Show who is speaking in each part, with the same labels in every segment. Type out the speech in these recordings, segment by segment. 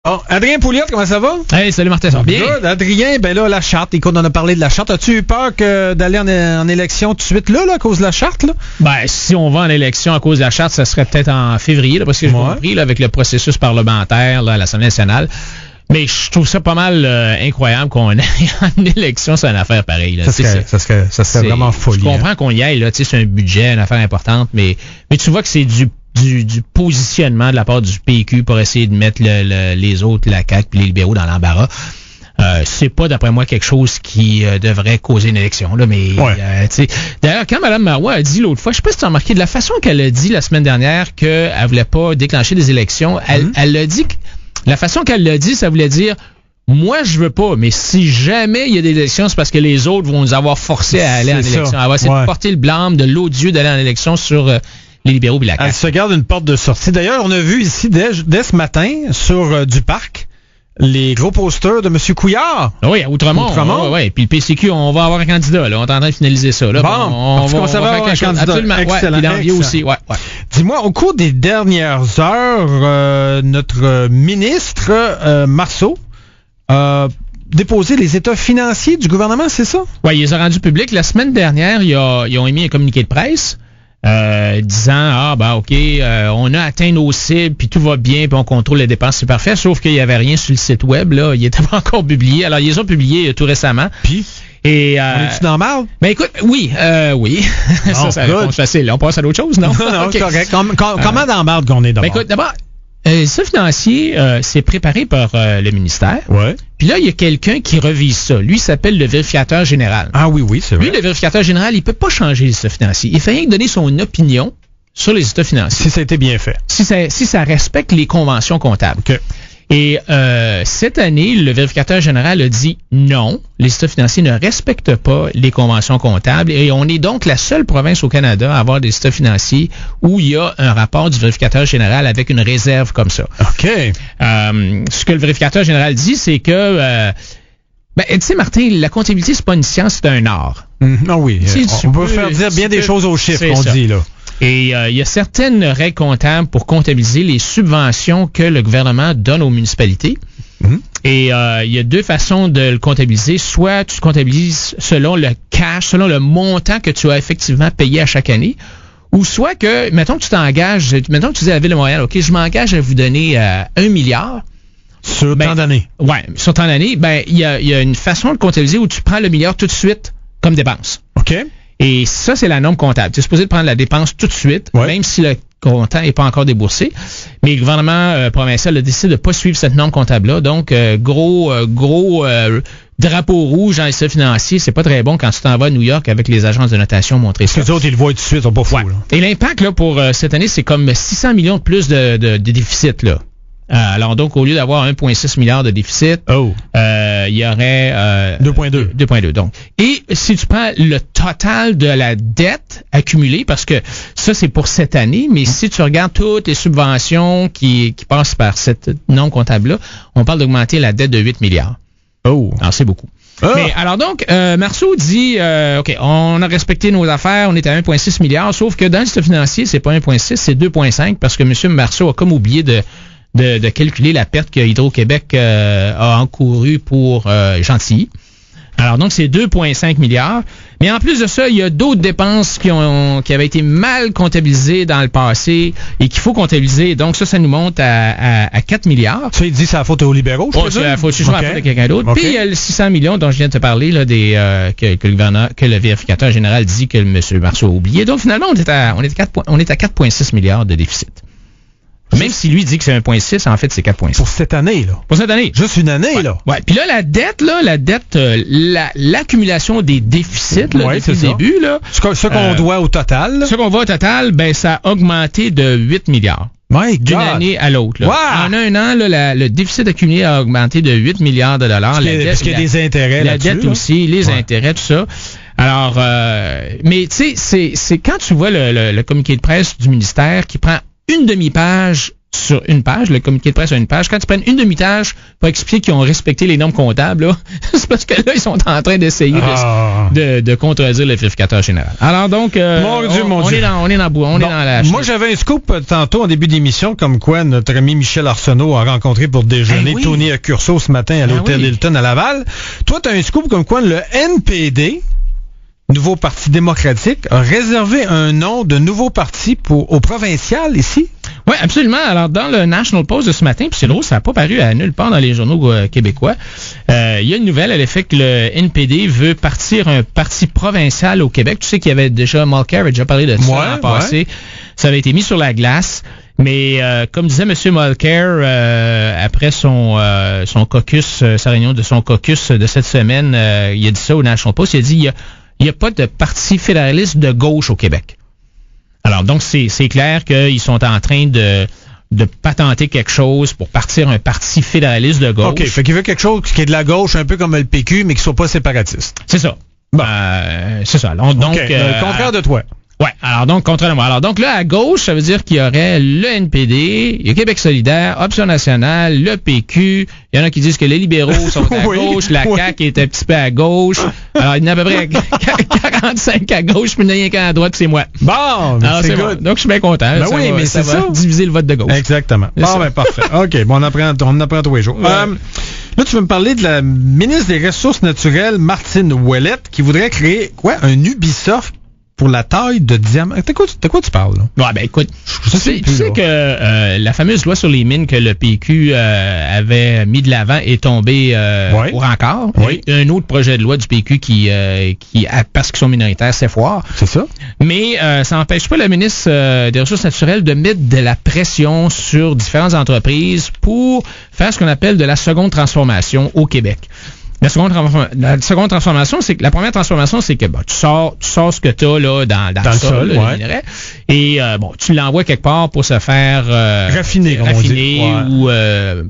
Speaker 1: Oh, Adrien Pouliot, comment ça va?
Speaker 2: Hey, salut Martin, ça va bien?
Speaker 1: Good. Adrien, ben là, la charte, écoute, on a parlé de la charte. As-tu eu peur d'aller en élection tout de suite là, à cause de la charte, là?
Speaker 2: Ben, si on va en élection à cause de la charte, ça serait peut-être en février, là, parce que j'ai compris, là, avec le processus parlementaire, là, à l'Assemblée nationale. Mais je trouve ça pas mal incroyable qu'on aille en élection sur une affaire pareille. Là.
Speaker 1: Ça serait vraiment folie.
Speaker 2: Je comprends qu'on y aille, là, tu sais, c'est un budget, une affaire importante, mais tu vois que c'est du positionnement de la part du PQ pour essayer de mettre les autres, la CAQ et les libéraux dans l'embarras. C'est pas, d'après moi, quelque chose qui devrait causer une élection. Là, mais d'ailleurs, quand Mme Marois a dit l'autre fois, je sais pas si tu as remarqué, de la façon qu'elle a dit la semaine dernière qu'elle voulait pas déclencher des élections, elle a dit que la façon qu'elle l'a dit, ça voulait dire moi, je veux pas, mais si jamais il y a des élections, c'est parce que les autres vont nous avoir forcé à aller en élection. Elle va essayer de porter le blâme de l'odieux d'aller en élection sur les libéraux et la CAQ.
Speaker 1: Elle se garde une porte de sortie. D'ailleurs, on a vu ici, dès ce matin, sur du parc, les gros posters de M. Couillard.
Speaker 2: Oui, à Outremont. Oui. Puis le PCQ, on va avoir un candidat. Là. On est en train de finaliser ça. Là.
Speaker 1: Bon, on va faire un candidat.
Speaker 2: Absolument.
Speaker 1: Excellent.
Speaker 2: Ouais, il aussi. Ouais.
Speaker 1: Dis-moi, au cours des dernières heures, notre ministre, Marceau, a déposé les états financiers du gouvernement, c'est ça?
Speaker 2: Oui, il les a rendus publics. La semaine dernière, ils ont émis un communiqué de presse disant on a atteint nos cibles, puis tout va bien, puis on contrôle les dépenses, c'est parfait, sauf qu'il n'y avait rien sur le site web, là, il n'était pas encore publié. Alors, ils les ont publiés tout récemment.
Speaker 1: Puis?
Speaker 2: Et,
Speaker 1: on est-tu dans marde?
Speaker 2: Ben écoute, oui. Ça, c'est la réponse facile. On passe à d'autres choses, non?
Speaker 1: Non, okay. Correct. Comment dans marde qu'on est d'abord?
Speaker 2: Ben écoute, d'abord, ça financier, c'est préparé par le ministère.
Speaker 1: Ouais.
Speaker 2: Puis là, il y a quelqu'un qui revise ça. Lui, il s'appelle le vérificateur général.
Speaker 1: Ah oui, c'est vrai.
Speaker 2: Lui, le vérificateur général, il peut pas changer les états financiers. Il fait rien que donner son opinion sur les états financiers.
Speaker 1: Si ça a été bien fait.
Speaker 2: Si ça respecte les conventions comptables.
Speaker 1: Okay.
Speaker 2: Et cette année, le vérificateur général a dit non, les états financiers ne respectent pas les conventions comptables et on est donc la seule province au Canada à avoir des états financiers où il y a un rapport du vérificateur général avec une réserve comme ça.
Speaker 1: OK.
Speaker 2: Ce que le vérificateur général dit, c'est que tu sais, Martin, la comptabilité, c'est pas une science, c'est un art.
Speaker 1: Ah oui, on peut faire dire bien des choses aux chiffres, on dit là.
Speaker 2: Et il y a certaines règles comptables pour comptabiliser les subventions que le gouvernement donne aux municipalités. Et il y a deux façons de le comptabiliser. Soit tu comptabilises selon le cash, selon le montant que tu as effectivement payé à chaque année, ou soit que, mettons que tu t'engages, mettons que tu dis à la Ville de Montréal, OK, je m'engage à vous donner 1 milliard.
Speaker 1: Sur tant d'années.
Speaker 2: Oui, sur tant d'années. Ben, il y a une façon de comptabiliser où tu prends le milliard tout de suite comme dépense.
Speaker 1: OK.
Speaker 2: Et ça, c'est la norme comptable. Tu es supposé de prendre la dépense tout de suite, même si le comptant n'est pas encore déboursé. Mais le gouvernement provincial a décidé de ne pas suivre cette norme comptable-là. Donc, gros drapeau rouge dans les états financiers, c'est pas très bon quand tu t'en vas à New York avec les agences de notation montrer ça.
Speaker 1: Les autres, ils le voient tout de suite, ils sont pas fous. Là.
Speaker 2: Et l'impact là pour cette année, c'est comme 600 millions de plus de déficit, là. Alors donc, au lieu d'avoir 1,6 milliard de déficit, il y aurait
Speaker 1: 2,2.
Speaker 2: 2,2. Donc, et si tu prends le total de la dette accumulée, parce que ça, c'est pour cette année, mais si tu regardes toutes les subventions qui passent par cette norme comptable-là, on parle d'augmenter la dette de 8 milliards. Alors, c'est beaucoup. Mais alors donc, Marceau dit, OK, on a respecté nos affaires, on est à 1,6 milliard, sauf que dans le système financier, c'est pas 1,6, c'est 2,5, parce que M. Marceau a comme oublié de calculer la perte que Hydro-Québec a encourue pour Gentilly. Alors donc, c'est 2,5 milliards. Mais en plus de ça, il y a d'autres dépenses qui avaient été mal comptabilisées dans le passé et qu'il faut comptabiliser. Donc ça nous monte à 4 milliards.
Speaker 1: Ça, il dit que c'est la faute aux libéraux, je
Speaker 2: c'est la faute de quelqu'un d'autre. Puis il y a le 600 millions dont je viens de te parler, là, que le vérificateur général dit que M. Marceau a oublié. Donc finalement, on est à 4,6 milliards de déficit. Même si lui dit que c'est 1,6, en fait, c'est 4,6.
Speaker 1: Pour cette année, là.
Speaker 2: Pour cette année.
Speaker 1: Juste une année, là.
Speaker 2: Ouais. Puis là, la dette, l'accumulation des déficits, là, depuis le début, là.
Speaker 1: Ce qu'on doit au total.
Speaker 2: Ce qu'on voit au total, ben, ça a augmenté de 8 milliards. D'une année à l'autre. Wow. En un an, là, le déficit accumulé a augmenté de 8 milliards de dollars.
Speaker 1: Parce qu'il y a des intérêts là-dessus.
Speaker 2: La dette aussi, les intérêts, tout ça. Alors, mais tu sais, c'est quand tu vois le communiqué de presse du ministère qui prend une demi-page sur une page, le communiqué de presse sur une page. Quand ils prennent une demi-page pour expliquer qu'ils ont respecté les normes comptables, là, c'est parce que là, ils sont en train d'essayer de contredire le vérificateur général. Alors donc, on est dans la...
Speaker 1: Moi, j'avais un scoop tantôt en début d'émission, comme quoi notre ami Michel Arsenault a rencontré pour déjeuner Tony Accurso ce matin à l'hôtel Hilton à Laval. Toi, tu as un scoop comme quoi le NPD, Nouveau Parti démocratique, a réservé un nom de nouveau parti au provincial ici?
Speaker 2: Oui, absolument. Alors, dans le National Post de ce matin, puis c'est drôle, ça n'a pas paru à nulle part dans les journaux québécois, il y a une nouvelle à l'effet que le NPD veut partir un parti provincial au Québec. Tu sais qu'il y avait déjà, Mulcair avait déjà parlé de ça l'an passé. Ouais. Ça avait été mis sur la glace. Mais comme disait M. Mulcair, après son caucus, sa réunion de son caucus de cette semaine, il a dit ça au National Post, il a dit il n'y a pas de parti fédéraliste de gauche au Québec. Alors, donc, c'est clair qu'ils sont en train de patenter quelque chose pour partir un parti fédéraliste de gauche.
Speaker 1: OK, fait qu'il veut quelque chose qui est de la gauche, un peu comme le PQ, mais qui soit pas séparatiste.
Speaker 2: C'est ça.
Speaker 1: Bon.
Speaker 2: C'est ça. Donc,
Speaker 1: le contraire de toi.
Speaker 2: Ouais, alors donc, contrairement. Alors donc là, à gauche, ça veut dire qu'il y aurait le NPD, il y a Québec solidaire, Option nationale, le PQ, il y en a qui disent que les libéraux sont à gauche, la CAQ est un petit peu à gauche. Alors, il y en a à peu près 45 à gauche, puis il n'y en a rien qu'à droite, c'est moi.
Speaker 1: Bon,
Speaker 2: alors, c'est good. Donc, je suis bien content.
Speaker 1: Ben oui, mais c'est ça.
Speaker 2: Diviser le vote de gauche.
Speaker 1: Exactement. Bon, ben parfait. OK, bon, on apprend tous les jours. Ouais. Là, tu veux me parler de la ministre des Ressources naturelles, Martine Ouellette, qui voudrait créer, un Ubisoft pour la taille de diamant. De quoi tu parles, là?
Speaker 2: Ouais, ben écoute, tu sais que la fameuse loi sur les mines que le PQ avait mis de l'avant est tombée au rencard.
Speaker 1: Oui.
Speaker 2: Un autre projet de loi du PQ qui parce qu'ils sont minoritaires, c'est foire.
Speaker 1: C'est ça.
Speaker 2: Mais ça n'empêche pas la ministre des Ressources naturelles de mettre de la pression sur différentes entreprises pour faire ce qu'on appelle de la seconde transformation au Québec. La seconde transformation, c'est que la première transformation, c'est que tu sors ce que tu as là dans le sol, le minerai, et tu l'envoies quelque part pour se faire
Speaker 1: raffiner
Speaker 2: ou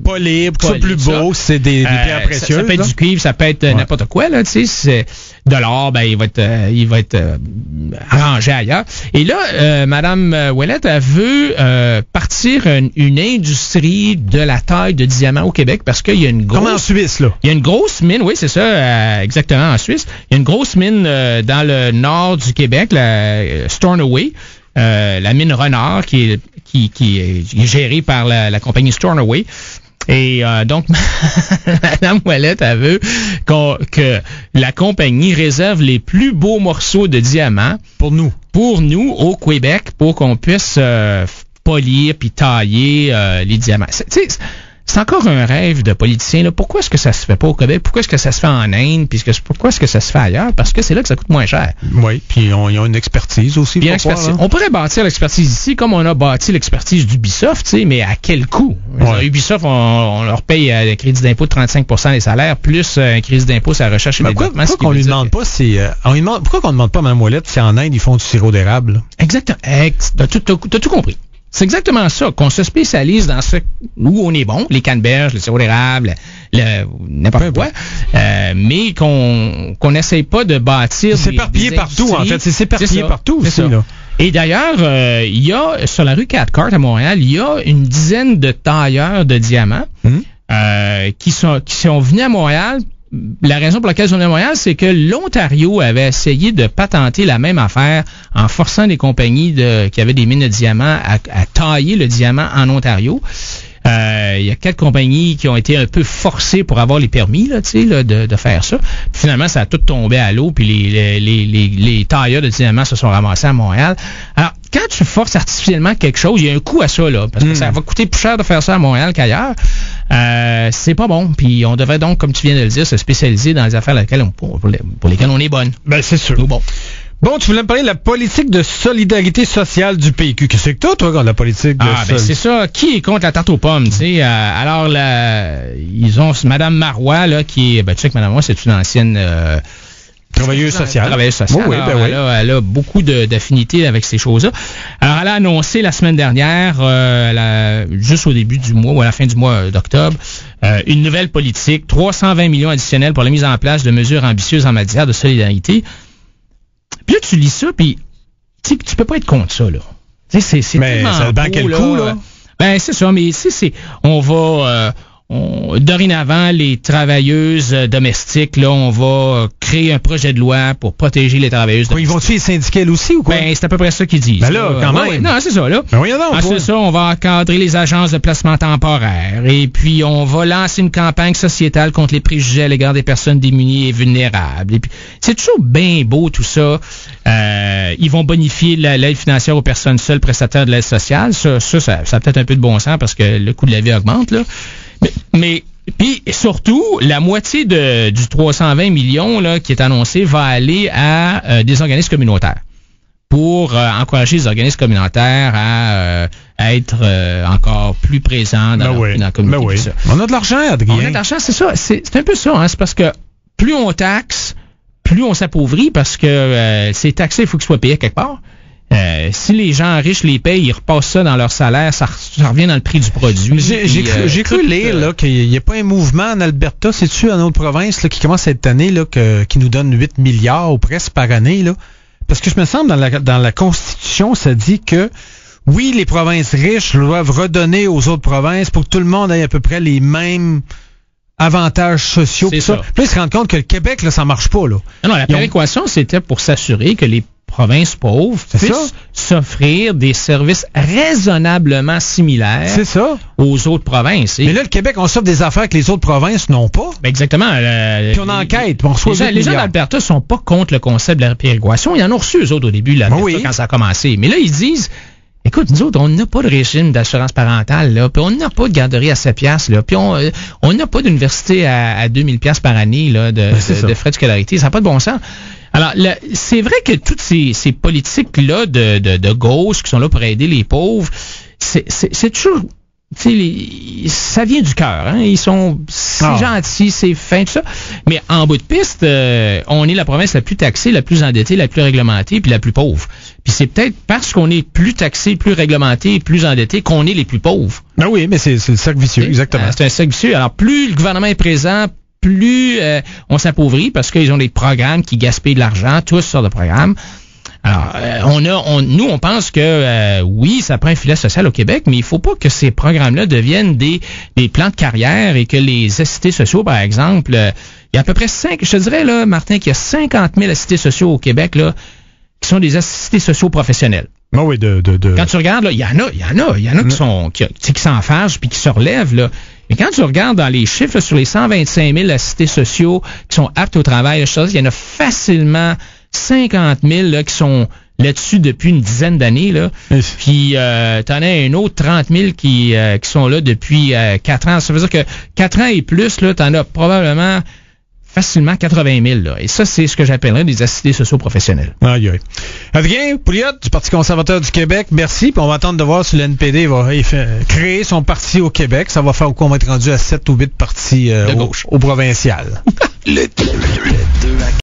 Speaker 1: polir, pour que ce soit plus beau, c'est des pierres précieuses.
Speaker 2: Ça peut être du cuivre, ça peut être n'importe quoi là, tu sais, c'est de l'or, ben il va être arrangé ailleurs. Et là, Madame Ouellette, elle veut partir une industrie de la taille de diamant au Québec parce qu'il y a une grosse...
Speaker 1: Comme en Suisse, là.
Speaker 2: Il y a une grosse mine, oui, c'est ça, exactement, en Suisse. Il y a une grosse mine dans le nord du Québec, la Stornoway, la mine Renard, qui est gérée par la compagnie Stornoway. Et donc, Mme Ouellette, elle veut que la compagnie réserve les plus beaux morceaux de diamants pour nous au Québec, pour qu'on puisse polir puis tailler les diamants. C'est encore un rêve de politicien. Là. Pourquoi est-ce que ça se fait pas au Québec? Pourquoi est-ce que ça se fait en Inde? Puis pourquoi est-ce que ça se fait ailleurs? Parce que c'est là que ça coûte moins cher.
Speaker 1: Oui, puis ils ont une expertise aussi.
Speaker 2: On pourrait bâtir l'expertise ici comme on a bâti l'expertise d'Ubisoft, mais à quel coût? Ouais. Ubisoft, on leur paye un crédit d'impôt de 35% des salaires, plus un crédit d'impôt sur la recherche et développement.
Speaker 1: Pourquoi qu'on lui demande pas pourquoi qu'on ne demande pas à Mme Ouellette si en Inde ils font du sirop d'érable?
Speaker 2: Exactement. T'as tout compris. C'est exactement ça, qu'on se spécialise dans ce où on est bon, les canneberges, le sirop d'érable, n'importe quoi, mais qu'on n'essaye pas de bâtir
Speaker 1: c'est éparpillé partout, en fait. C'est éparpillé partout aussi, là.
Speaker 2: Et d'ailleurs, il y a, sur la rue Cathcart à Montréal, il y a une dizaine de tailleurs de diamants qui sont venus à Montréal. La raison pour laquelle ils sont venus à Montréal, c'est que l'Ontario avait essayé de patenter la même affaire en forçant les compagnies qui avaient des mines de diamants à tailler le diamant en Ontario. Il y a 4 compagnies qui ont été un peu forcées pour avoir les permis de faire ça. Puis finalement, ça a tout tombé à l'eau, puis les tailleurs de diamants se sont ramassés à Montréal. Alors, quand tu forces artificiellement quelque chose, il y a un coût à ça, là, parce que ça va coûter plus cher de faire ça à Montréal qu'ailleurs. C'est pas bon. Puis on devrait donc, comme tu viens de le dire, se spécialiser dans les affaires pour lesquelles on est bonne.
Speaker 1: Ben, c'est sûr. Bon, tu voulais me parler de la politique de solidarité sociale du PQ. Qu'est-ce que toi, la politique de
Speaker 2: ben c'est ça. Qui est contre la tarte aux pommes, tu sais? Alors, ils ont Mme Marois, là, qui est... Ben, tu sais que Mme Marois, c'est une ancienne...
Speaker 1: Travailleuse sociale.
Speaker 2: Oui, elle a beaucoup d'affinités avec ces choses-là. Alors, elle a annoncé la semaine dernière, juste au début du mois ou à la fin du mois d'octobre, une nouvelle politique, 320 millions additionnels pour la mise en place de mesures ambitieuses en matière de solidarité. Puis là, tu lis ça, puis tu peux pas être contre ça, là. C'est tellement beau,
Speaker 1: quel coup, là?
Speaker 2: Ben, c'est ça, mais on va... dorénavant, les travailleuses domestiques, là, on va créer un projet de loi pour protéger les travailleuses domestiques.
Speaker 1: Ils vont-tu les syndiquer aussi ou quoi?
Speaker 2: Ben, c'est à peu près ça qu'ils disent.
Speaker 1: Ben là, quand même.
Speaker 2: Non, c'est ça, là.
Speaker 1: Ben oui, non,
Speaker 2: c'est ça, on va encadrer les agences de placement temporaire. Et puis, on va lancer une campagne sociétale contre les préjugés à l'égard des personnes démunies et vulnérables. Et puis, c'est toujours bien beau, tout ça. Ils vont bonifier l'aide financière aux personnes seules prestataires de l'aide sociale. Ça a peut-être un peu de bon sens parce que le coût de la vie augmente, là. Mais puis surtout, la moitié du 320 millions là, qui est annoncé va aller à des organismes communautaires pour encourager les organismes communautaires à être encore plus présents dans la communauté.
Speaker 1: Ben oui. On a de l'argent, Adrien.
Speaker 2: On a de l'argent, c'est ça. C'est un peu ça. Hein, c'est parce que plus on taxe, plus on s'appauvrit parce que c'est taxé, il faut qu'il soit payé quelque part. Si les gens riches les payent, ils repassent ça dans leur salaire, ça revient dans le prix du produit.
Speaker 1: J'ai cru lire là, qu'il n'y a pas un mouvement en Alberta, c'est-tu en autre province là, qui commence cette année là, qui nous donne 8 milliards ou presque par année. Là? Parce que je me semble dans la Constitution, ça dit que oui, les provinces riches doivent redonner aux autres provinces pour que tout le monde ait à peu près les mêmes avantages sociaux.
Speaker 2: C'est ça.
Speaker 1: Puis là, ils se rendent compte que le Québec, là, ça marche pas. Là.
Speaker 2: Non, la péréquation, c'était pour s'assurer que les provinces pauvres puissent s'offrir des services raisonnablement similaires aux autres provinces.
Speaker 1: Mais là, le Québec, on s'offre des affaires que les autres provinces n'ont pas.
Speaker 2: Ben exactement.
Speaker 1: Puis on enquête, on reçoit
Speaker 2: les gens d'Alberta sont pas contre le concept de la péréquation. Ils en ont reçu, eux autres, au début, là, quand ça a commencé. Mais là, ils disent, écoute, nous autres, on n'a pas de régime d'assurance parentale, là, puis on n'a pas de garderie à 7 piastres, là, puis on n'a pas d'université à 2000 piastres par année là, de frais de scolarité. Ça n'a pas de bon sens. Alors, c'est vrai que toutes ces politiques-là de gauche qui sont là pour aider les pauvres, c'est toujours... ça vient du cœur. Hein? Ils sont si gentils, c'est fin, tout ça. Mais en bout de piste, on est la province la plus taxée, la plus endettée, la plus réglementée, puis la plus pauvre. Puis c'est peut-être parce qu'on est plus taxé, plus réglementé, plus endetté qu'on est les plus pauvres.
Speaker 1: Ben oui, mais c'est le cercle vicieux, exactement.
Speaker 2: C'est un cercle vicieux. Alors, plus le gouvernement est présent, plus on s'appauvrit parce qu'ils ont des programmes qui gaspillent de l'argent, tous sortes de programmes. Alors, nous, on pense que oui, ça prend un filet social au Québec, mais il faut pas que ces programmes-là deviennent des plans de carrière et que les assistés sociaux, par exemple, il y a à peu près je te dirais, là, Martin, qu'il y a 50 000 assistés sociaux au Québec, là, qui sont des assistés sociaux professionnels.
Speaker 1: Oh oui,
Speaker 2: Quand tu regardes, là, il y en a qui s'en fâchent puis qui se relèvent, là. Mais quand tu regardes dans les chiffres, là, sur les 125 000 assistés sociaux qui sont aptes au travail, là, il y en a facilement 50 000 là, qui sont là-dessus depuis une dizaine d'années. Là. Puis t'en as un autre 30 000 qui sont là depuis 4 ans. Ça veut dire que 4 ans et plus, là, t'en as probablement facilement 80 000. Là. Et ça, c'est ce que j'appellerais des assistés sociaux professionnels.
Speaker 1: Aïe, aïe. Adrien Pouliot, du Parti conservateur du Québec, merci. Puis on va attendre de voir si le NPD va créer son parti au Québec. Ça va faire qu'on va être rendu à 7 ou 8 partis au provincial.
Speaker 3: Le 2 à